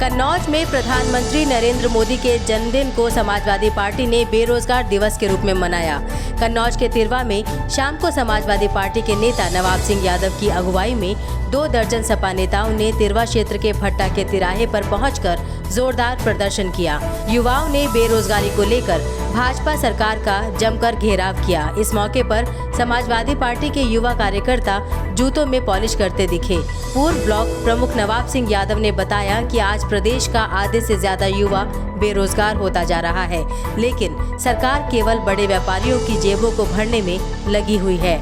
कन्नौज में प्रधानमंत्री नरेंद्र मोदी के जन्मदिन को समाजवादी पार्टी ने बेरोजगार दिवस के रूप में मनाया। कन्नौज के तिरवा में शाम को समाजवादी पार्टी के नेता नवाब सिंह यादव की अगुवाई में 2 दर्जन सपा नेताओं ने तिरवा क्षेत्र के भट्टा के तिराहे पर पहुंचकर जोरदार प्रदर्शन किया। युवाओं ने बेरोजगारी को लेकर भाजपा सरकार का जमकर घेराव किया। इस मौके पर समाजवादी पार्टी के युवा कार्यकर्ता जूतों में पॉलिश करते दिखे। पूर्व ब्लॉक प्रमुख नवाब सिंह यादव ने बताया कि आज प्रदेश का आधे से ज्यादा युवा बेरोजगार होता जा रहा है, लेकिन सरकार केवल बड़े व्यापारियों की जेबों को भरने में लगी हुई है।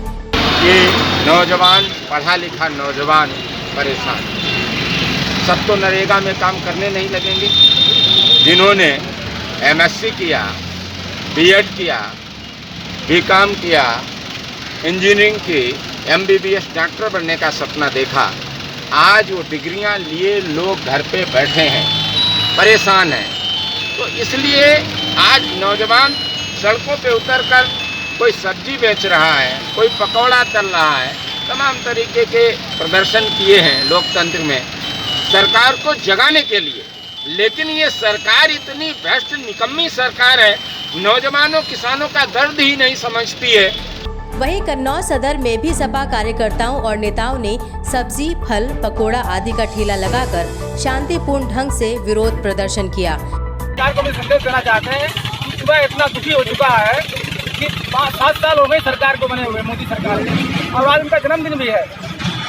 ये नौजवान, पढ़ा लिखा नौजवान परेशान, सब तो नरेगा में काम करने नहीं लगेंगे। जिन्होंने MSc किया, B.Ed किया, B.Com किया, इंजीनियरिंग की, MBBS डॉक्टर बनने का सपना देखा, आज वो डिग्रियां लिए लोग घर पे बैठे हैं, परेशान हैं। तो इसलिए आज नौजवान सड़कों पे उतरकर कोई सब्जी बेच रहा है, कोई पकौड़ा तल रहा है, तमाम तरीके के प्रदर्शन किए हैं लोकतंत्र में सरकार को जगाने के लिए। लेकिन ये सरकार इतनी भ्रष्ट निकम्मी सरकार है, नौजवानों किसानों का दर्द ही नहीं समझती है। वहीं कन्नौज सदर में भी सपा कार्यकर्ताओं और नेताओं ने सब्जी, फल, पकोड़ा आदि का ठेला लगाकर शांतिपूर्ण ढंग से विरोध प्रदर्शन किया। सरकार को भी संदेश देना चाहते हैं कि सुबह इतना दुखी हो चुका है कि 5-7 साल हो गए सरकार को बने हुए, मोदी सरकार के, और आज उनका जन्मदिन भी है।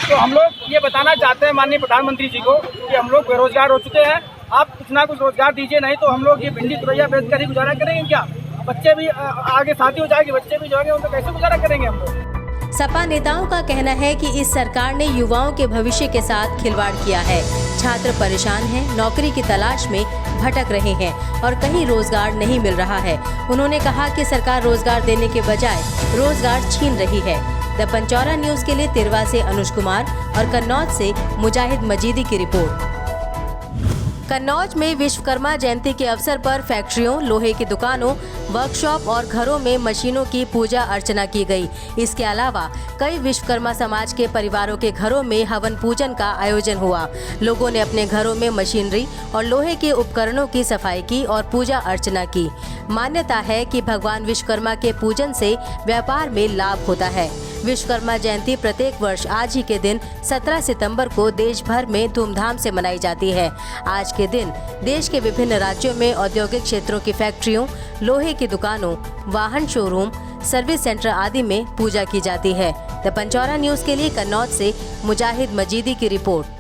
तो हम लोग ये बताना चाहते हैं माननीय प्रधानमंत्री जी को कि हम लोग बेरोजगार हो चुके हैं, आप कुछ ना कुछ रोजगार दीजिए, नहीं तो हम लोग ये भिंडी तुरैया बेच कर ही गुजारा करेंगे क्या? बच्चे भी आगे शादी हो जाएगी, बच्चे भी जो है उनको कैसे गुजारा करेंगे हम लोग? सपा नेताओं का कहना है कि इस सरकार ने युवाओं के भविष्य के साथ खिलवाड़ किया है। छात्र परेशान हैं, नौकरी की तलाश में भटक रहे हैं और कहीं रोजगार नहीं मिल रहा है। उन्होंने कहा कि सरकार रोजगार देने के बजाय रोजगार छीन रही है। द पंचौरा न्यूज के लिए तिरवा से अनुज कुमार और कन्नौज से मुजाहिद मजीदी की रिपोर्ट। कन्नौज में विश्वकर्मा जयंती के अवसर पर फैक्ट्रियों, लोहे की दुकानों, वर्कशॉप और घरों में मशीनों की पूजा अर्चना की गई। इसके अलावा कई विश्वकर्मा समाज के परिवारों के घरों में हवन पूजन का आयोजन हुआ। लोगों ने अपने घरों में मशीनरी और लोहे के उपकरणों की सफाई की और पूजा अर्चना की। मान्यता है कि भगवान विश्वकर्मा के पूजन से व्यापार में लाभ होता है। विश्वकर्मा जयंती प्रत्येक वर्ष आज ही के दिन 17 सितंबर को देश भर में धूमधाम से मनाई जाती है। आज के दिन देश के विभिन्न राज्यों में औद्योगिक क्षेत्रों की फैक्ट्रियों, लोहे की दुकानों, वाहन शोरूम, सर्विस सेंटर आदि में पूजा की जाती है। द पंचौरा न्यूज के लिए कन्नौज से मुजाहिद मजीदी की रिपोर्ट।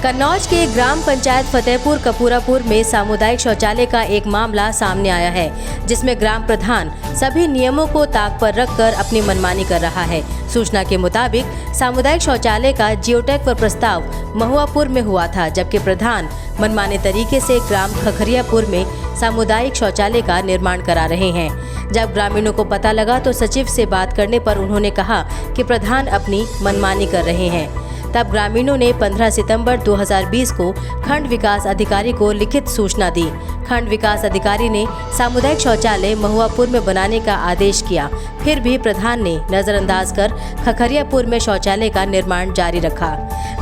कन्नौज के ग्राम पंचायत फतेहपुर कपूरापुर में सामुदायिक शौचालय का एक मामला सामने आया है, जिसमें ग्राम प्रधान सभी नियमों को ताक पर रखकर अपनी मनमानी कर रहा है। सूचना के मुताबिक सामुदायिक शौचालय का जियोटेक पर प्रस्ताव महुआपुर में हुआ था, जबकि प्रधान मनमाने तरीके से ग्राम खखरियापुर में सामुदायिक शौचालय का निर्माण करा रहे हैं। जब ग्रामीणों को पता लगा तो सचिव से बात करने पर उन्होंने कहा कि प्रधान अपनी मनमानी कर रहे हैं। तब ग्रामीणों ने 15 सितंबर 2020 को खंड विकास अधिकारी को लिखित सूचना दी। खंड विकास अधिकारी ने सामुदायिक शौचालय महुआपुर में बनाने का आदेश किया, फिर भी प्रधान ने नजरअंदाज कर खखरियापुर में शौचालय का निर्माण जारी रखा।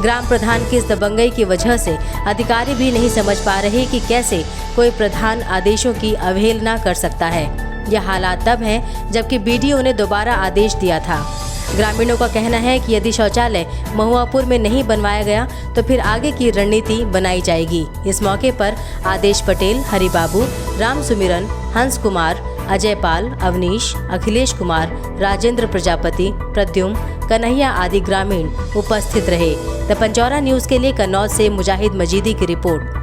ग्राम प्रधान की इस दबंगई की वजह से अधिकारी भी नहीं समझ पा रहे कि कैसे कोई प्रधान आदेशों की अवहेलना कर सकता है। यह हालात तब हैं जबकि BDO ने दोबारा आदेश दिया था। ग्रामीणों का कहना है कि यदि शौचालय महुआपुर में नहीं बनवाया गया तो फिर आगे की रणनीति बनाई जाएगी। इस मौके पर आदेश पटेल, हरिबाबू, राम सुमिरन, हंस कुमार, अजय पाल, अवनीश, अखिलेश कुमार, राजेंद्र प्रजापति, प्रद्युम्न, कन्हैया आदि ग्रामीण उपस्थित रहे। द पंचौरा न्यूज के लिए कन्नौज से मुजाहिद मजीदी की रिपोर्ट।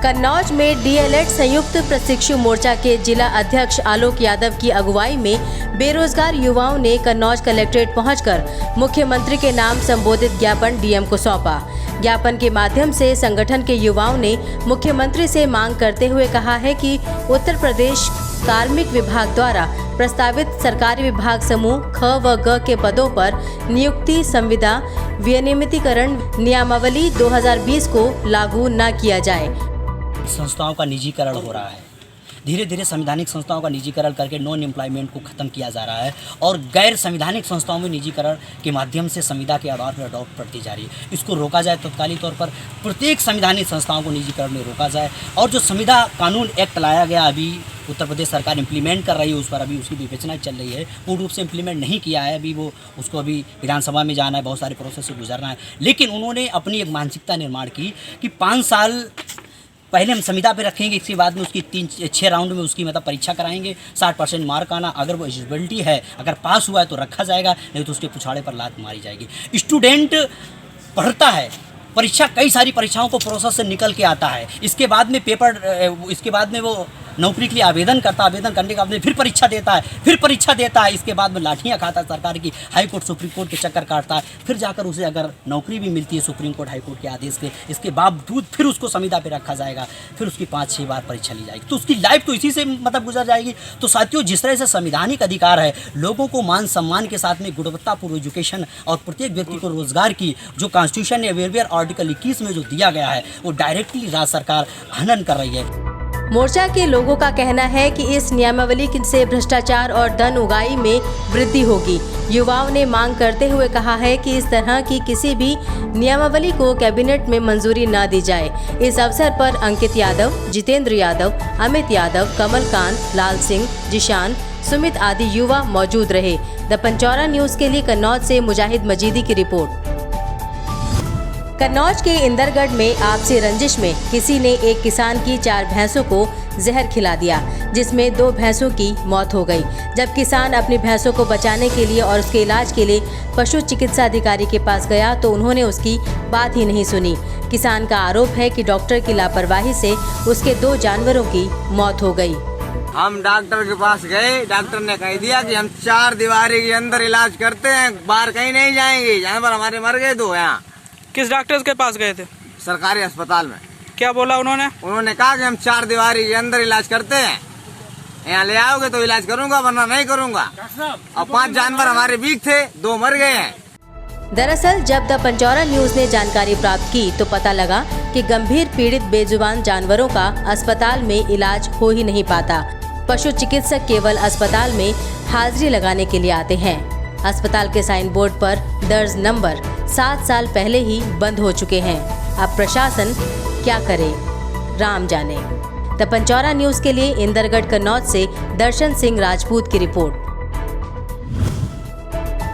कन्नौज में DLED संयुक्त प्रशिक्षु मोर्चा के जिला अध्यक्ष आलोक यादव की अगुवाई में बेरोजगार युवाओं ने कन्नौज कलेक्ट्रेट पहुंचकर मुख्यमंत्री के नाम संबोधित ज्ञापन DM को सौंपा। ज्ञापन के माध्यम से संगठन के युवाओं ने मुख्यमंत्री से मांग करते हुए कहा है कि उत्तर प्रदेश कार्मिक विभाग द्वारा प्रस्तावित सरकारी विभाग समूह ख व ग के पदों पर नियुक्ति संविदा विनियमितीकरण नियमावली 2020 को लागू न किया जाए। संस्थाओं का निजीकरण हो रहा है। धीरे धीरे संवैधानिक संस्थाओं का निजीकरण करके नॉन एम्प्लॉयमेंट को ख़त्म किया जा रहा है और गैर संवैधानिक संस्थाओं में निजीकरण के माध्यम से संविदा के आधार पर अडॉप्ट बढ़ती जा रही है। इसको रोका जाए, तत्कालीन तौर पर प्रत्येक संवैधानिक संस्थाओं को निजीकरण में रोका जाए और जो संविदा कानून एक्ट लाया गया अभी उत्तर प्रदेश सरकार इम्प्लीमेंट कर रही है, उस पर अभी उसकी विवेचना चल रही है। पूर्ण रूप से इम्प्लीमेंट नहीं किया है, अभी वो उसको अभी विधानसभा में जाना है, बहुत सारे प्रोसेस से गुजरना है। लेकिन उन्होंने अपनी एक मानसिकता निर्माण की कि 5 साल पहले हम संविदा पे रखेंगे, इसके बाद में उसकी 3-6 राउंड में उसकी मतलब परीक्षा कराएंगे, 60% मार्क आना, अगर वो एलिजिबिलिटी है, अगर पास हुआ है तो रखा जाएगा, नहीं तो उसके पुछाड़े पर लात मारी जाएगी। स्टूडेंट पढ़ता है, परीक्षा कई सारी परीक्षाओं को प्रोसेस से निकल के आता है, इसके बाद में इसके बाद में वो नौकरी के लिए आवेदन करता है, आवेदन करने के बाद में फिर परीक्षा देता है, इसके बाद में लाठियाँ खाता है सरकार की, हाई कोर्ट सुप्रीम कोर्ट के चक्कर काटता है, फिर जाकर उसे अगर नौकरी भी मिलती है सुप्रीम कोर्ट हाई कोर्ट के आदेश के, इसके बावजूद फिर उसको संविदा पे रखा जाएगा, फिर उसकी 5-6 बार परीक्षा ली जाएगी, तो उसकी लाइफ तो इसी से मतलब गुजर जाएगी। तो साथियों, जिस तरह से संवैधानिक अधिकार है लोगों को मान सम्मान के साथ में गुणवत्तापूर्ण एजुकेशन और प्रत्येक व्यक्ति को रोजगार की जो कॉन्स्टिट्यूशन ने वेलफेयर आर्टिकल 21 में जो दिया गया है वो डायरेक्टली राज्य सरकार हनन कर रही है। मोर्चा के लोगों का कहना है कि इस नियमावली से भ्रष्टाचार और धन उगाही में वृद्धि होगी। युवाओं ने मांग करते हुए कहा है कि इस तरह की किसी भी नियमावली को कैबिनेट में मंजूरी न दी जाए। इस अवसर पर अंकित यादव, जितेंद्र यादव, अमित यादव, कमलकांत, लाल सिंह, जिशान, सुमित आदि युवा मौजूद रहे। द पंचौरा न्यूज़ के लिए कन्नौज से मुजाहिद मजीदी की रिपोर्ट। कन्नौज के इंदरगढ़ में आपसी रंजिश में किसी ने एक किसान की 4 भैंसों को जहर खिला दिया, जिसमें 2 भैंसों की मौत हो गई। जब किसान अपनी भैंसों को बचाने के लिए और उसके इलाज के लिए पशु चिकित्सा अधिकारी के पास गया तो उन्होंने उसकी बात ही नहीं सुनी। किसान का आरोप है कि डॉक्टर की लापरवाही से उसके 2 जानवरों की मौत हो गई। हम डॉक्टर के पास गए, डॉक्टर ने कह दिया कि हम 4 दीवारी के अंदर इलाज करते हैं, बाहर कहीं नहीं जाएंगे। जानवर हमारे मर गए 2 यहाँ। किस डॉक्टर के पास गए थे? सरकारी अस्पताल में। क्या बोला उन्होंने? उन्होंने कहा कि हम 4 दीवारी के अंदर इलाज करते हैं, यहाँ ले आओगे तो इलाज करूंगा वरना नहीं करूंगा। और 5 जानवर हमारे वीक थे, 2 मर गए हैं। दरअसल जब द पंचौरा न्यूज़ ने जानकारी प्राप्त की तो पता लगा कि गंभीर पीड़ित बेजुबान जानवरों का अस्पताल में इलाज हो ही नहीं पाता। पशु चिकित्सक केवल अस्पताल में हाजिरी लगाने के लिए आते हैं। अस्पताल के साइन बोर्ड पर दर्ज नंबर 7 साल पहले ही बंद हो चुके हैं। अब प्रशासन क्या करे, राम जाने। द पंचौरा न्यूज़ के लिए इंदरगढ़ कन्नौज से दर्शन सिंह राजपूत की रिपोर्ट।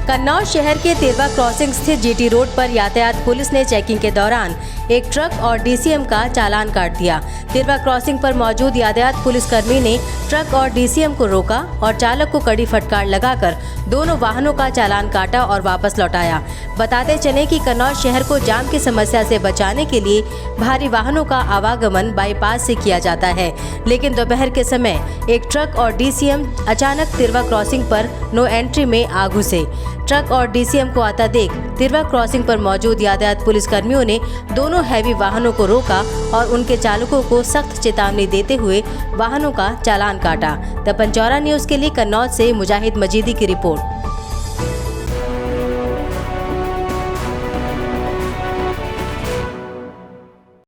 कन्नौज शहर के तिरवा क्रॉसिंग स्थित जीटी रोड पर यातायात पुलिस ने चेकिंग के दौरान एक ट्रक और डीसीएम का चालान काट दिया। तिरवा क्रॉसिंग पर मौजूद यातायात पुलिसकर्मी ने ट्रक और डीसीएम को रोका और चालक को कड़ी फटकार लगाकर दोनों वाहनों का चालान काटा और वापस लौटाया। बताते चले कि कन्नौज शहर को जाम की समस्या से बचाने के लिए भारी वाहनों का आवागमन बाईपास से किया जाता है, लेकिन दोपहर के समय एक ट्रक और डीसीएम अचानक तिरवा क्रॉसिंग पर नो एंट्री में आ घुसे। ट्रक और डीसीएम को आता देख तिरवा क्रॉसिंग पर मौजूद यातायात पुलिसकर्मियों ने दोनों हैवी वाहनों को रोका और उनके चालकों को सख्त चेतावनी देते हुए वाहनों का चालान काटा। द पंचौरा न्यूज़ के लिए कन्नौज से मुजाहिद मजीदी की रिपोर्ट।